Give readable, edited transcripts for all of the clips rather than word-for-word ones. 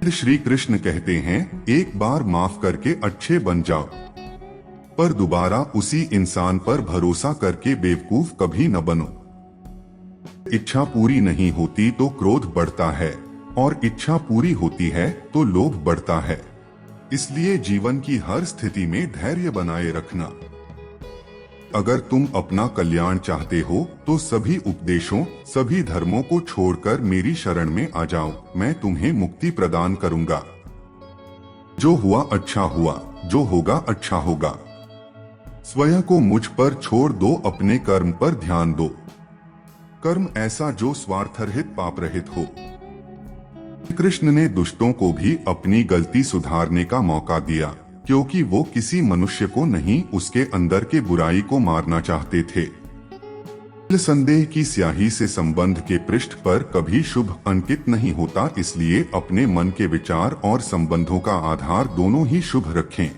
श्री कृष्ण कहते हैं, एक बार माफ करके अच्छे बन जाओ, पर दोबारा उसी इंसान पर भरोसा करके बेवकूफ कभी न बनो। इच्छा पूरी नहीं होती तो क्रोध बढ़ता है, और इच्छा पूरी होती है तो लोभ बढ़ता है। इसलिए जीवन की हर स्थिति में धैर्य बनाए रखना। अगर तुम अपना कल्याण चाहते हो तो सभी उपदेशों, सभी धर्मों को छोड़कर मेरी शरण में आ जाओ, मैं तुम्हें मुक्ति प्रदान करूंगा। जो हुआ अच्छा हुआ, जो होगा अच्छा होगा। स्वयं को मुझ पर छोड़ दो, अपने कर्म पर ध्यान दो। कर्म ऐसा जो स्वार्थरहित पाप रहित हो। कृष्ण ने दुष्टों को भी अपनी गलती सुधारने का मौका दिया, क्योंकि वो किसी मनुष्य को नहीं, उसके अंदर के बुराई को मारना चाहते थे। संदेह की स्याही से संबंध के पृष्ठ पर कभी शुभ अंकित नहीं होता, इसलिए अपने मन के विचार और संबंधों का आधार दोनों ही शुभ रखें।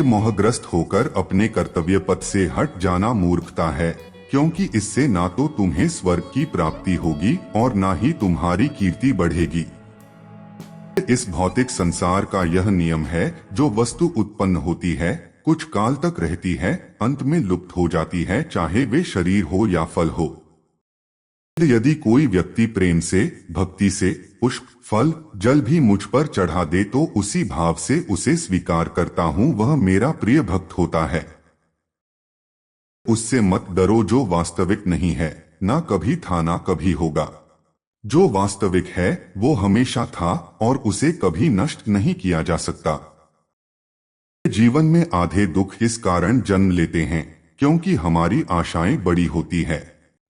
मोहग्रस्त होकर अपने कर्तव्य पथ से हट जाना मूर्खता है, क्योंकि इससे ना तो तुम्हें स्वर्ग की प्राप्ति होगी और ना ही तुम्हारी कीर्ति बढ़ेगी। इस भौतिक संसार का यह नियम है, जो वस्तु उत्पन्न होती है, कुछ काल तक रहती है, अंत में लुप्त हो जाती है, चाहे वे शरीर हो या फल हो। यदि कोई व्यक्ति प्रेम से, भक्ति से पुष्प, फल, जल भी मुझ पर चढ़ा दे तो उसी भाव से उसे स्वीकार करता हूँ, वह मेरा प्रिय भक्त होता है। उससे मत डरो जो वास्तविक नहीं है, ना कभी था ना कभी होगा। जो वास्तविक है वो हमेशा था और उसे कभी नष्ट नहीं किया जा सकता। जीवन में आधे दुख इस कारण जन्म लेते हैं क्योंकि हमारी आशाएं बड़ी होती है।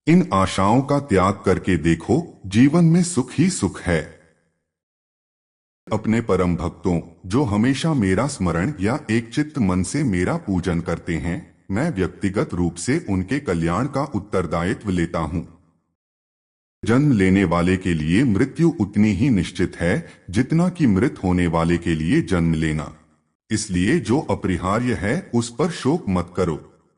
इन आशाओं का त्याग करके देखो, जीवन में सुख ही सुख है। अपने परम भक्तों, जो हमेशा मेरा स्मरण या एक चित्त मन से मेरा पूजन करते हैं, मैं व्यक्तिगत रूप से उनके कल्याण का उत्तरदायित्व लेता हूँ। जन्म लेने वाले के लिए मृत्यु उतनी ही निश्चित है जितना कि मृत होने वाले के लिए जन्म लेना। इसलिए जो अपरिहार्य है उस पर शोक मत करो।